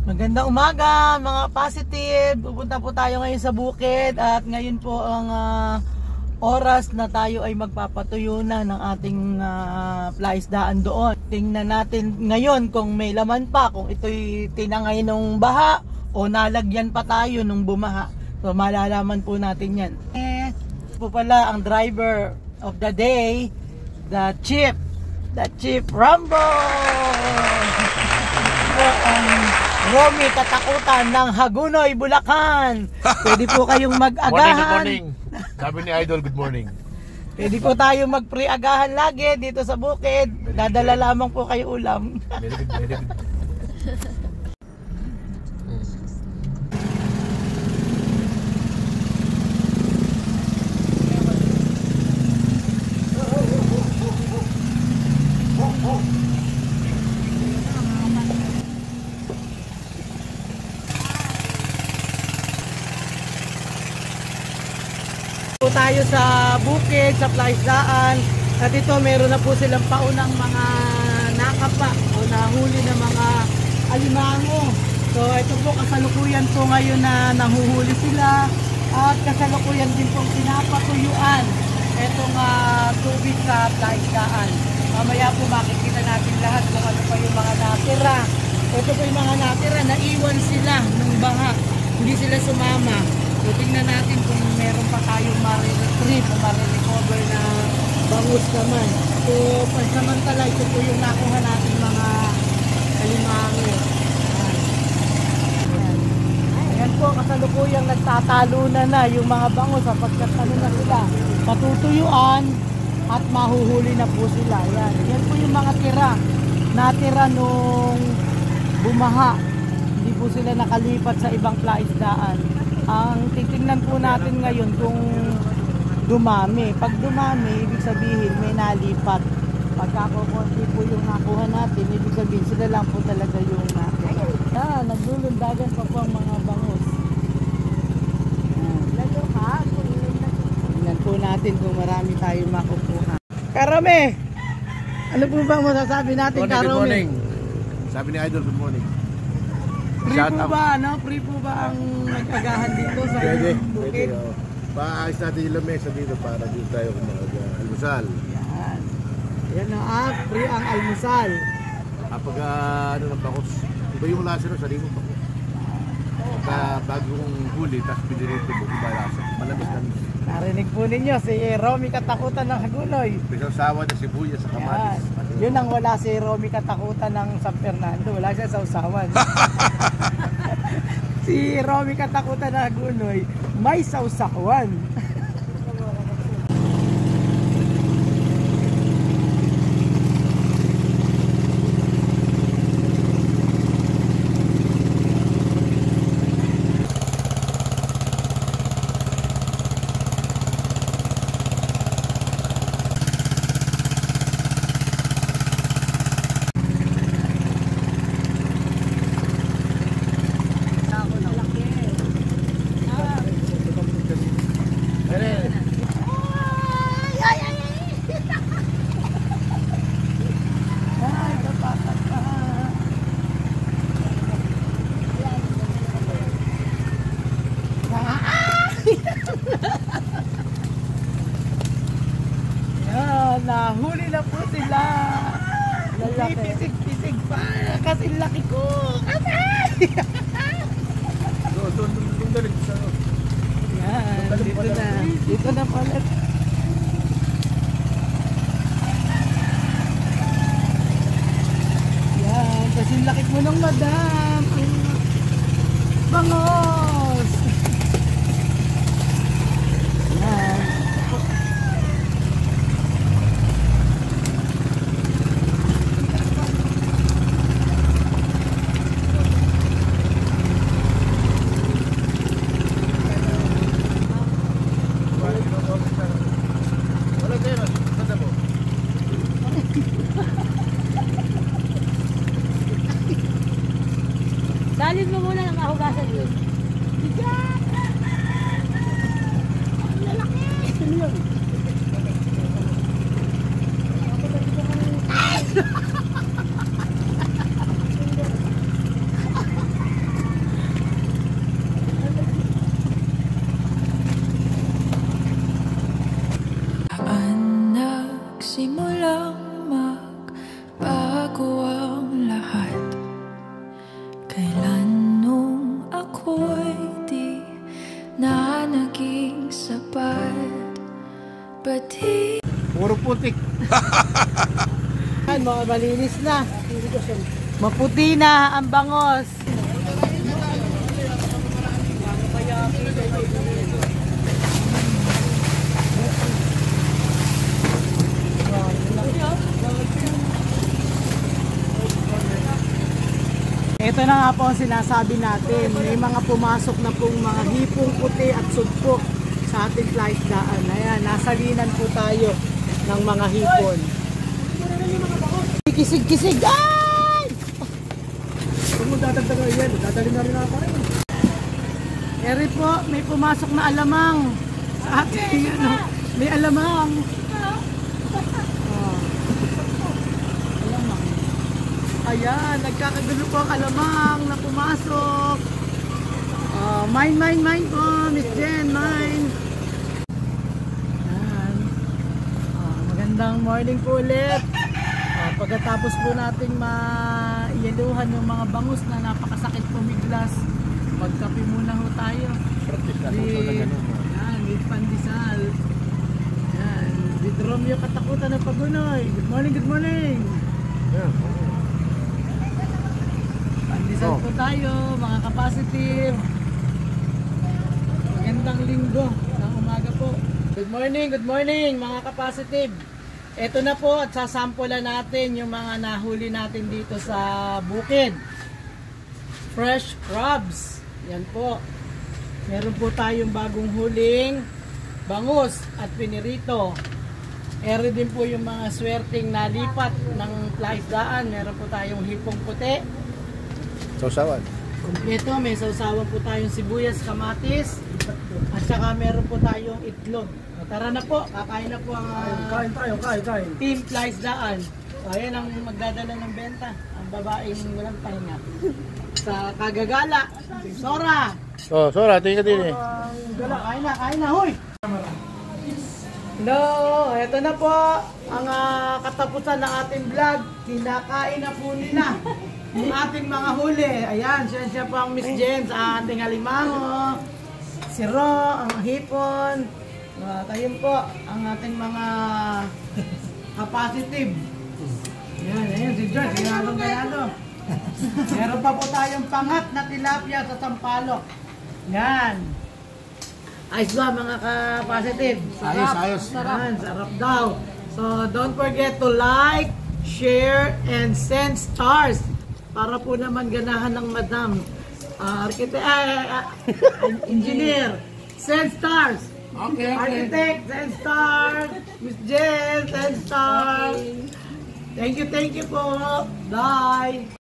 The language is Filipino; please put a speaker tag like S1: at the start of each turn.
S1: Magandang umaga mga positive. Pupunta po tayo ngayon sa bukid at ngayon po ang oras na tayo ay magpapatuyo na ng ating plaisdaan doon. Tingnan natin ngayon kung may laman pa, kung ito'y tinangay ng baha o nalagyan pa tayo nung bumaha. So malalaman po natin yan. Po pala ang driver of the day, the Chief Rambo. Romy Katakutan ng Hagunoy, Bulacan. Pwede po kayong mag-agahan.
S2: Morning, good morning. Sabi ni Idol, good morning.
S1: Pwede po tayo mag-pre-agahan lagi dito sa bukid. Dadala lamang po kayo ulam.
S2: Very good, very good.
S1: Tayo sa bukid, sa plaisdaan, at ito meron na po silang paunang mga nakapa o nahuli na mga alimango. So ito po kasalukuyan po ngayon na nahuhuli sila at kasalukuyan din pong pinapatuyuan itong tubig sa plaisdaan. Mamaya po makikita natin lahat kung ano pa yung mga natira. Ito po yung mga natira, naiwan sila ng baha, hindi sila sumama. So tingnan natin kung meron pa tayong mariretrieve o marirecover na bangus naman. So pansamantala, ito po yung nakuha natin mga alimango. Ayan po, kasalukuyang nagtatalunan na yung mga bangus sapagkat ano na sila, patutuyuan at mahuhuli na po sila. Ayan. Yan po yung mga natira nung bumaha. Hindi po sila nakalipat sa ibang plaisdaan. Ang titingnan po natin ngayon kung dumami. Pag dumami, ibig sabihin may nalipat. Pagka konti po yung nakuha natin, ibig sabihin sila lang po talaga yung nakuha. Naglulundagan pa po ang mga bangus. Tingnan po natin kung marami tayong makukuha. Karame! Ano po bang masasabi natin, Karame?
S2: Good morning. Sabi ni Idol, good morning.
S1: Free po ba, no? Free po ba ang nag-agahan dito sa bukid?
S2: Paayos natin yung lamesa dito para dito tayo mag-almusal.
S1: Yan. Yan na free ang almusal.
S2: Kapag ano ng bakos, iba yung lasa ng sarili mo. Pagka bagong huli, tapos binirito mo, iba lasa. Malamis-lamis.
S1: Narinig po ninyo, si Romy Katakutan ng Hagunoy.
S2: Pisaw-sawa na sibuyas sa kamatis.
S1: Yun ang wala si Romy Katakutan ng San Fernando. Wala siya sa usawan. Si Romy Katakutan ng Hagunoy, may sausawan. Nahuli na po sila. Pisig-pisig pa. Kasi laki ko. Yan, dito na. Dito na pala. Yan, kasi laki mo ng madam. Bangos. Yan.
S3: Dalhin mo muna ng mahugasan yun. Bigat! Ang lalaki! Ano yun?
S4: Kailan nung ako'y di na naging sapat, pati
S2: Puro putik.
S1: Yan, mga malinis na. Maputi na ang bangos. Ito na nga po ang sinasabi natin. May mga pumasok na pong mga hipong puti at sugpo sa ating flaisdaan. Ayan, nasalinan po tayo ng mga hipon. Kisig-kisig! Ay!
S2: Kung mo dadagdagan yan, dadali na rin ako rin.
S1: Eri po, may pumasok na alamang sa ating ano. May alamang. Oh. Alamang. Ayan, nagkakagulo po ang alamang na pumasok. Mine po, Miss Jen, mine. Ayan. Magandang morning po ulit. Pagkatapos po nating maiyaluhan yung mga bangus na napakasakit pumiglas, magkape muna ho tayo. Yan, with pandesal. Yan, with Romeo katakutan ng pagunoy. Good morning, good morning. Pandesal po tayo, mga ka-positive. Magandang linggo ng umaga po. Good morning mga ka-positive. Ito na po at sasampulan natin yung mga nahuli natin dito sa bukid. Fresh crabs. Yan po. Meron po tayong bagong huling bangus at pinirito. Eri din po yung mga swerting nalipat ng flaisdaan. Meron po tayong hipong puti.
S2: Sausawan.
S1: Kompleto, may sausawan po tayong sibuyas, kamatis. At saka meron po tayong itlog. Tara na po, kakain na po ang
S2: Kain tayo, kain.
S1: Team Flaisdaan. So, ayan ang magdadala ng benta. Ang babaeng walang pahinga. Sa kagagala, si Sora.
S2: Oh, Sora, tingin ka din eh.
S1: Kain na, hoy! Hello, eto na po ang katapusan ng ating vlog. Kinakain na po nila yung ating mga huli. Ayan, siya po ang Miss Jen sa ating alimango. Si Ro, ang hipon. Ayun po, ang ating mga ka-positive. Ayan, si George, ganado. Meron pa po tayong pangat na tilapia sa Sampaloc. Yan. Ayos ba mga ka-positive?
S2: Ayos.
S1: Sarap daw. So, don't forget to like, share, and send stars. Para po naman ganahan ng madam. Engineer, send stars.
S2: Okay.
S1: Architect, 10 stars. Miss Jen, 10 stars. Thank you po. Bye.